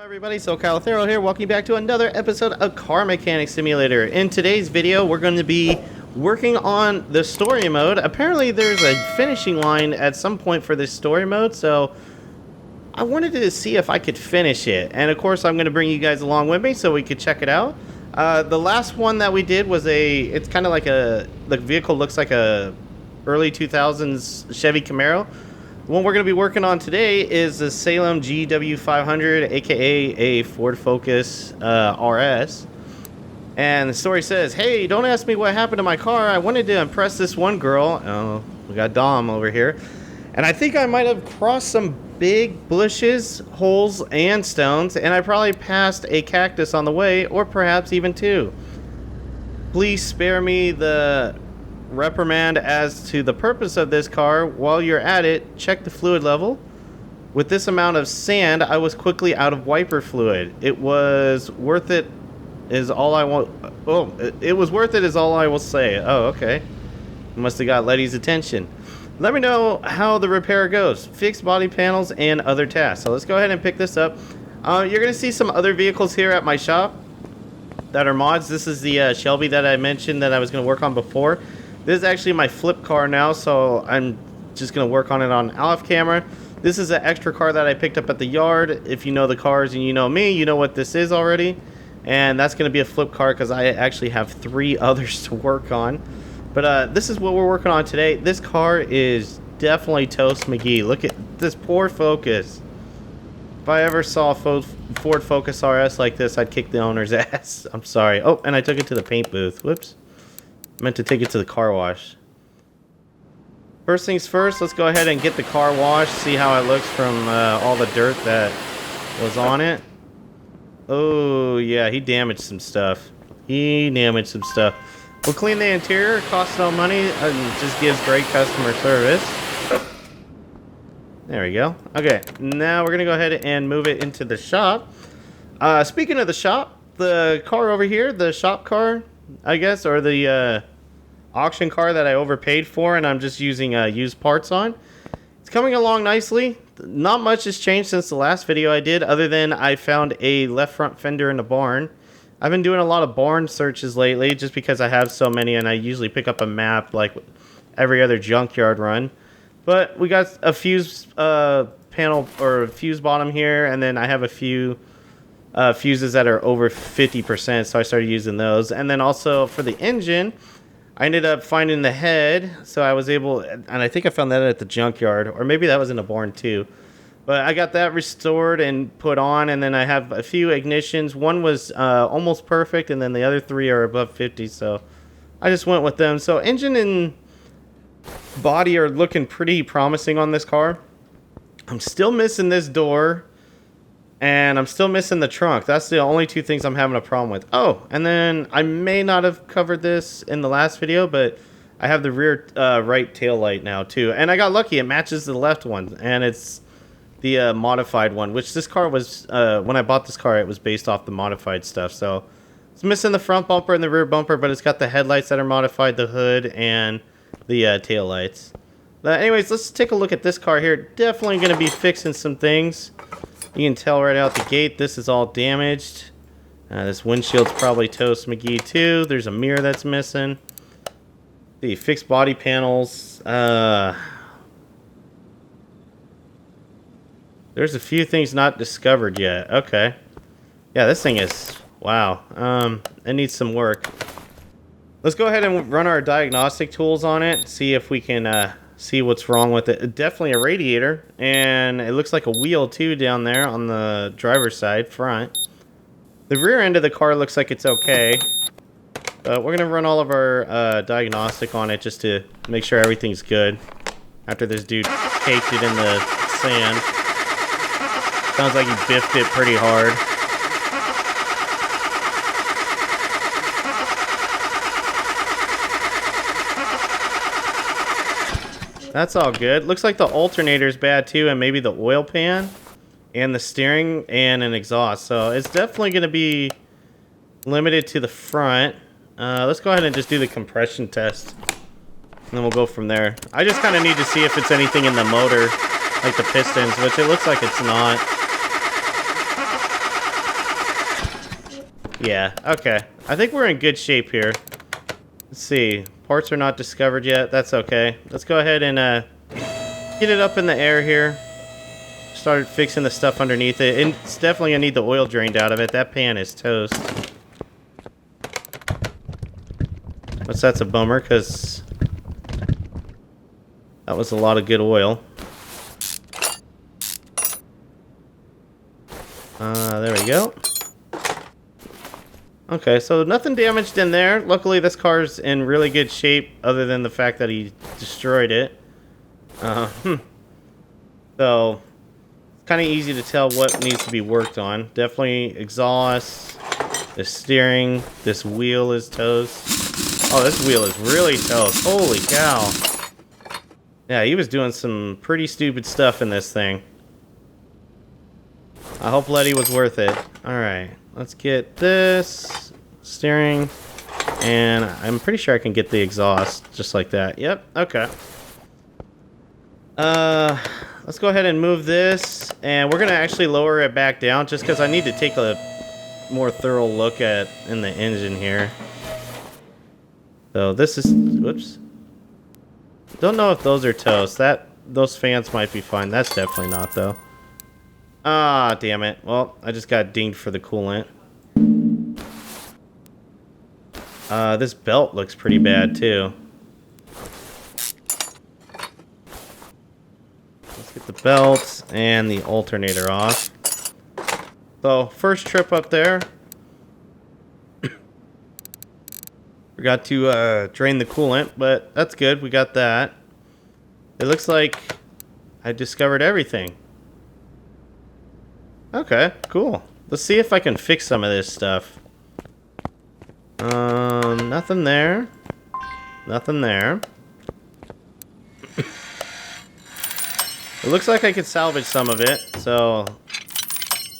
Everybody, SoCal Thero here. Welcome back to another episode of Car Mechanic Simulator. In today's video, we're going to be working on the story mode. Apparently, there's a finishing line at some point for this story mode, so I wanted to see if I could finish it. And of course, I'm going to bring you guys along with me so we could check it out. The last one that we did was it's kind of like the vehicle looks like a early 2000s Chevy Camaro. The one we're going to be working on today is the Salem GW500, aka a Ford Focus RS. And the story says, "Hey, don't ask me what happened to my car. I wanted to impress this one girl." Oh, we got Dom over here. "And I think I might have crossed some big bushes, holes, and stones, and I probably passed a cactus on the way, or perhaps even two. Please spare me the reprimand as to the purpose of this car. While you're at it, check the fluid level. With this amount of sand, I was quickly out of wiper fluid. It was worth it is all I want." Oh, it was worth it is all I will say. Oh, okay. Must have got Letty's attention. "Let me know how the repair goes. Fixed body panels and other tasks." So let's go ahead and pick this up. You're going to see some other vehicles here at my shop that are mods. This is the Shelby that I mentioned that I was going to work on before. This is actually my flip car now, so I'm just going to work on it on off camera. This is an extra car that I picked up at the yard. If you know the cars and you know me, you know what this is already. And that's going to be a flip car because I actually have 3 others to work on. But this is what we're working on today. This car is definitely Toast McGee. Look at this poor Focus. If I ever saw a Ford Focus RS like this, I'd kick the owner's ass. I'm sorry. Oh, and I took it to the paint booth. Whoops. Meant to take it to the car wash. First things first, let's go ahead and get the car washed, see how it looks from all the dirt that was on it. Oh yeah, he damaged some stuff. We'll clean the interior, it costs no money, and just gives great customer service. There we go. Okay, now we're gonna go ahead and move it into the shop. Speaking of the shop, the car over here, the shop car, I guess, or the auction car that I overpaid for and I'm just using used parts on. It's coming along nicely. Not much has changed since the last video I did, other than I found a left front fender in a barn. I've been doing a lot of barn searches lately just because I have so many, and I usually pick up a map like every other junkyard run. But we got a fuse panel or fuse bottom here, and then I have a few fuses that are over 50%, so I started using those. And then also for the engine, I ended up finding the head, so I was able, and I think I found that at the junkyard, or maybe that was in a barn too. But I got that restored and put on, and then I have a few ignitions. One was almost perfect, and then the other 3 are above 50, so I just went with them. So engine and body are looking pretty promising on this car. I'm still missing this door, and I'm still missing the trunk. That's the only 2 things I'm having a problem with. Oh, and then I may not have covered this in the last video, but I have the rear right tail light now too. And I got lucky, it matches the left one, and it's the modified one, which this car was, when I bought this car, it was based off the modified stuff. So it's missing the front bumper and the rear bumper, but it's got the headlights that are modified, the hood, and the tail lights. But anyways, let's take a look at this car here. Definitely going to be fixing some things. You can tell right out the gate, this is all damaged. This windshield's probably Toast McGee too. There's a mirror that's missing. The fixed body panels. There's a few things not discovered yet. Okay. Yeah, this thing is, wow. It needs some work. Let's go ahead and run our diagnostic tools on it. See if we can see what's wrong with it. Definitely a radiator, and it looks like a wheel too down there on the driver's side front. The rear end of the car looks like it's okay. We're gonna run all of our diagnostic on it just to make sure everything's good after this dude caked it in the sand. Sounds like he biffed it pretty hard. That's all good. Looks like the alternator's bad too, and maybe the oil pan, and the steering, and an exhaust. So it's definitely going to be limited to the front. Let's go ahead and just do the compression test, and then we'll go from there. I just kind of need to see if it's anything in the motor, like the pistons, which it looks like it's not. Yeah, okay. I think we're in good shape here. Let's see. Parts are not discovered yet. That's okay. Let's go ahead and get it up in the air here. Start fixing the stuff underneath it. And it's definitely going to need the oil drained out of it. That pan is toast. Which that's a bummer, because that was a lot of good oil. There we go. Okay, so nothing damaged in there. Luckily, this car's in really good shape, other than the fact that he destroyed it. So, it's kind of easy to tell what needs to be worked on. Definitely exhaust, the steering, this wheel is toast. Oh, this wheel is really toast. Holy cow. Yeah, he was doing some pretty stupid stuff in this thing. I hope Letty was worth it. Alright, let's get this steering. And I'm pretty sure I can get the exhaust just like that. Yep, okay. Let's go ahead and move this. And we're going to actually lower it back down just because I need to take a more thorough look at in the engine here. So this is... Whoops. Don't know if those are toast. Those fans might be fine. That's definitely not, though. Ah, damn it. Well, I just got dinged for the coolant. This belt looks pretty bad, too. Let's get the belt and the alternator off. So, first trip up there. Forgot to drain the coolant, but that's good. We got that. It looks like I discovered everything. Okay, cool. Let's see if I can fix some of this stuff. Nothing there. Nothing there. It looks like I could salvage some of it, so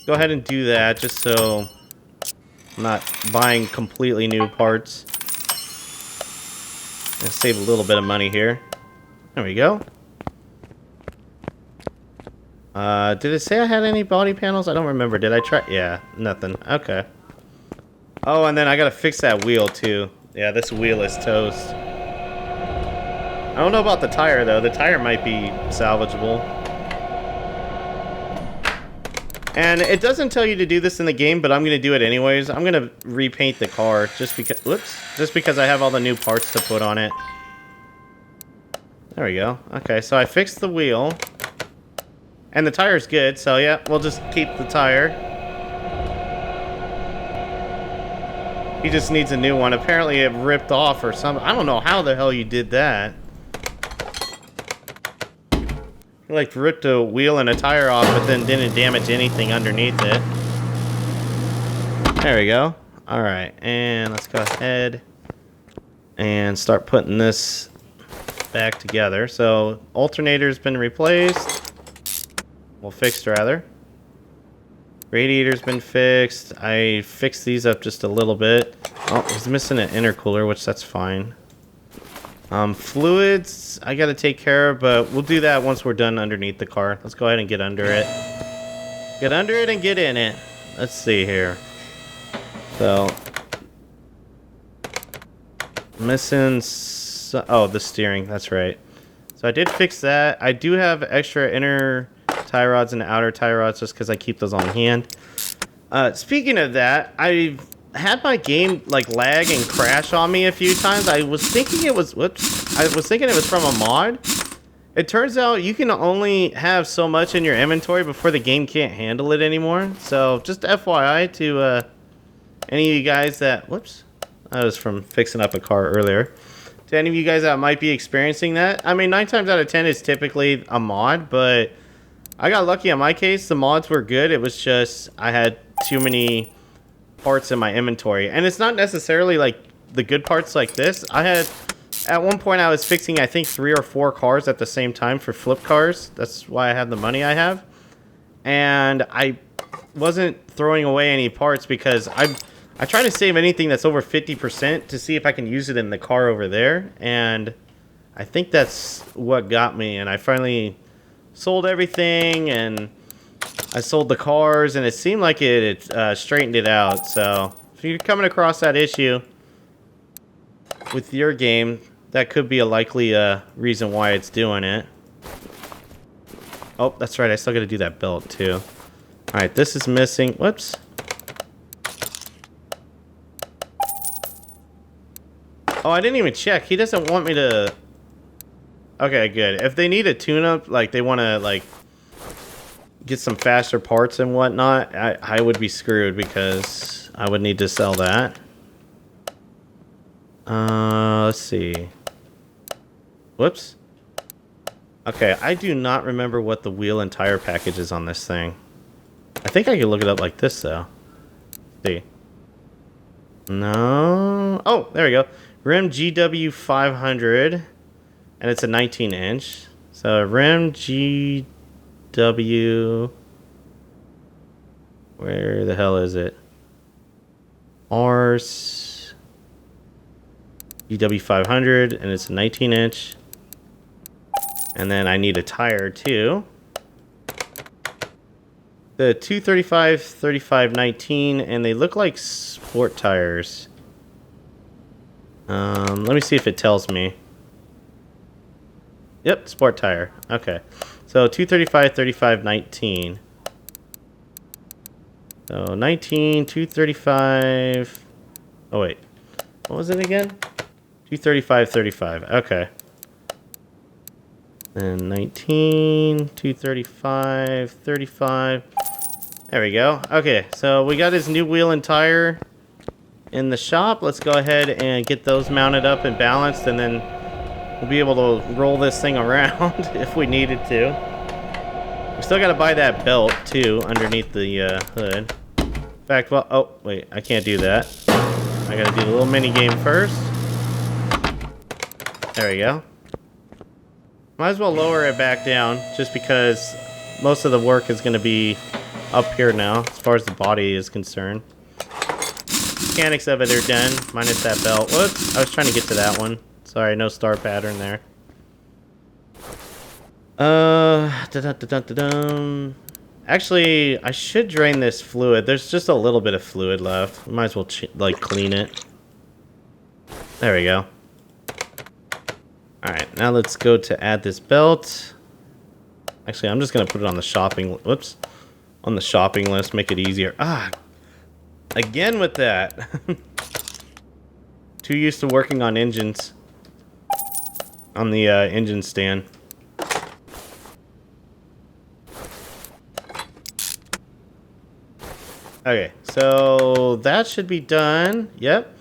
go ahead and do that just so I'm not buying completely new parts. Gonna save a little bit of money here. There we go. Did it say I had any body panels? I don't remember. Did I try? Yeah, nothing. Okay. Oh, and then I gotta fix that wheel too. Yeah, this wheel is toast. I don't know about the tire though. The tire might be salvageable. And it doesn't tell you to do this in the game, but I'm gonna do it anyways. I'm gonna repaint the car just because. Whoops! Just because I have all the new parts to put on it. There we go. Okay, so I fixed the wheel. And the tire's good, so yeah, we'll just keep the tire. He just needs a new one. Apparently it ripped off or something. I don't know how the hell you did that. You like ripped a wheel and a tire off, but then didn't damage anything underneath it. There we go. Alright, and let's go ahead and start putting this back together. So, alternator's been replaced. Well, fixed rather. Radiator's been fixed. I fixed these up just a little bit. Oh, he's missing an intercooler, which that's fine. Fluids, I gotta take care of, but we'll do that once we're done underneath the car. Let's go ahead and get under it. Get under it and get in it. Let's see here. So, missing... oh, the steering, that's right. So I did fix that. I do have extra inner tie rods and outer tie rods just because I keep those on hand. Speaking of that, I've had my game like lag and crash on me a few times. I was thinking it was from a mod. It turns out you can only have so much in your inventory before the game can't handle it anymore. So just FYI to any of you guys that that was from fixing up a car earlier. To any of you guys that might be experiencing that, I mean 9 times out of 10 is typically a mod, but I got lucky in my case. The mods were good. It was just I had too many parts in my inventory. And it's not necessarily like the good parts like this. At one point I was fixing I think 3 or 4 cars at the same time for flip cars. That's why I had the money I have. And I wasn't throwing away any parts because I try to save anything that's over 50% to see if I can use it in the car over there. And I think that's what got me. And I finally sold everything, and I sold the cars, and it seemed like it straightened it out. So if you're coming across that issue with your game, that could be a likely reason why it's doing it. Oh, that's right. I still got to do that belt too. All right, this is missing. Whoops. Oh, I didn't even check. He doesn't want me to... Okay, good. If they need a tune-up, like they want to like get some faster parts and whatnot, I would be screwed because I would need to sell that. Let's see. Whoops. Okay, I do not remember what the wheel and tire package is on this thing. I think I can look it up like this, though. Let's see. No. Oh, there we go. Rim GW 500, and it's a 19-inch. So rim GW. Where the hell is it? Rs GW 500, and it's a 19-inch. And then I need a tire too. The 235, 35, 19, and they look like sport tires. Let me see if it tells me. Yep, sport tire. Okay. So 235, 35, 19. So 19, 235. Oh, wait. What was it again? 235, 35. Okay. And 19, 235, 35. There we go. Okay, so we got his new wheel and tire in the shop. Let's go ahead and get those mounted up and balanced, and then we'll be able to roll this thing around if we needed to. We still got to buy that belt, too, underneath the hood. In fact, well, oh, wait, I can't do that. I got to do the little mini game first. There we go. Might as well lower it back down, just because most of the work is going to be up here now, as far as the body is concerned. Mechanics of it are done, minus that belt. Whoops, I was trying to get to that one. Sorry, no star pattern there. Actually, I should drain this fluid. There's just a little bit of fluid left. We might as well like clean it. There we go. Alright, now let's go to add this belt. Actually, I'm just going to put it on the shopping... Whoops. On the shopping list, make it easier. Ah! Again with that. Too used to working on engines. On the engine stand. Okay, so that should be done. Yep.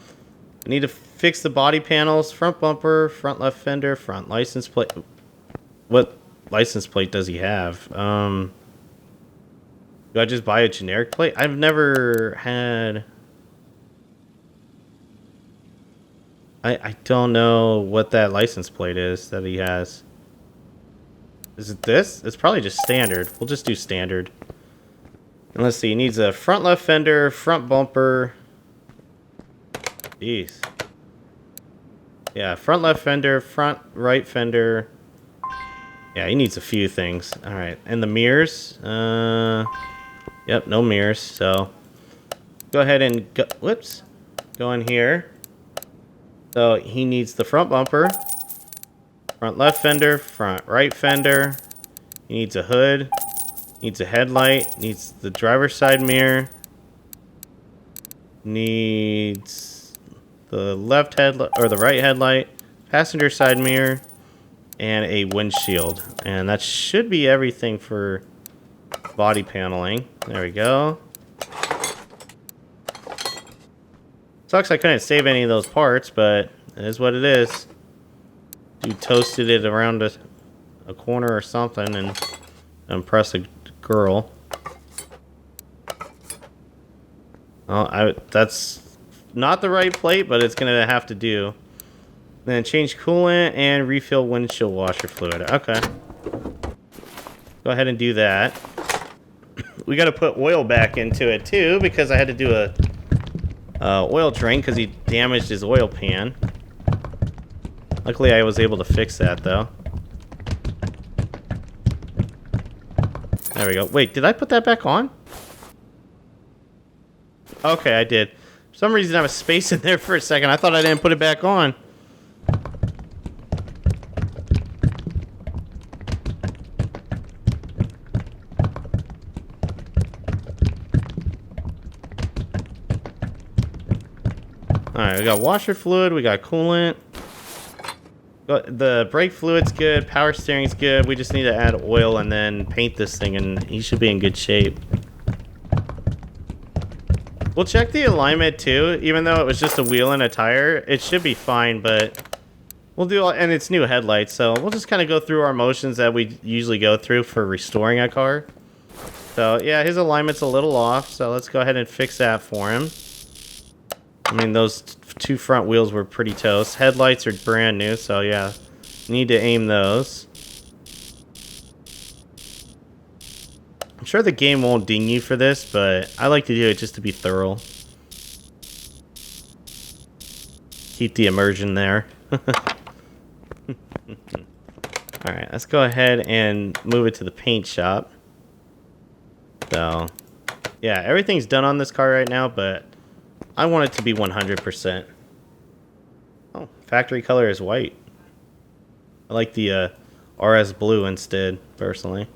I need to fix the body panels, front bumper, front left fender, front license plate. What license plate does he have? Do I just buy a generic plate? I've never had... I don't know what that license plate is that he has. Is it this? It's probably just standard. We'll just do standard. And let's see, he needs a front left fender, front bumper. Jeez. Yeah, front left fender, front right fender. Yeah, he needs a few things. Alright, and the mirrors. Yep, no mirrors, so go ahead and go, whoops. Go in here. So he needs the front bumper, front left fender, front right fender. He needs a hood, needs a headlight, needs the driver's side mirror, needs the left headlight or the right headlight, passenger side mirror, and a windshield. And that should be everything for body paneling. There we go. Sucks I couldn't save any of those parts, but it is what it is. Dude toasted it around a corner or something and impress a girl. Oh, that's not the right plate, but it's gonna have to do. Then change coolant and refill windshield washer fluid. Okay. Go ahead and do that. We got to put oil back into it too, because I had to do a oil drain because he damaged his oil pan. Luckily, I was able to fix that though. There we go. Wait, did I put that back on? Okay, I did. For some reason I was spacing there for a second. I thought I didn't put it back on. Alright, we got washer fluid, we got coolant. The brake fluid's good, power steering's good. We just need to add oil and then paint this thing, and he should be in good shape. We'll check the alignment too, even though it was just a wheel and a tire. It should be fine, but we'll do, and it's new headlights, so we'll just kind of go through our motions that we usually go through for restoring a car. So yeah, his alignment's a little off, so let's go ahead and fix that for him. I mean, those two front wheels were pretty toast. Headlights are brand new, so yeah, need to aim those. I'm sure the game won't ding you for this, but I like to do it just to be thorough. Keep the immersion there. Alright, let's go ahead and move it to the paint shop. So, yeah, everything's done on this car right now, but I want it to be 100%. Oh, factory color is white. I like the RS blue instead, personally.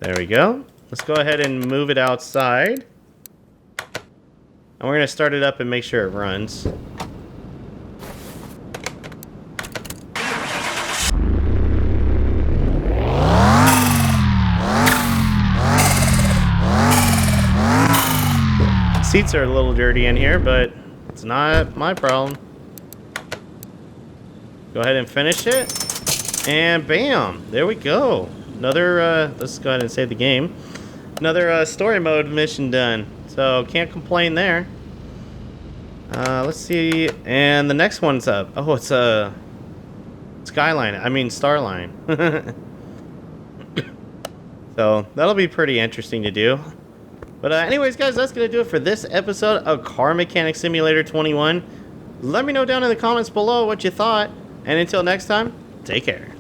There we go. Let's go ahead and move it outside. And we're going to start it up and make sure it runs. Seats are a little dirty in here, but it's not my problem. Go ahead and finish it. And bam! There we go. Another, let's go ahead and save the game. Another story mode mission done. So, can't complain there. Let's see. And the next one's up. Oh, it's a Skyline. I mean, Starline. So, that'll be pretty interesting to do. But anyways, guys, that's going to do it for this episode of Car Mechanic Simulator 21. Let me know down in the comments below what you thought. And until next time, take care.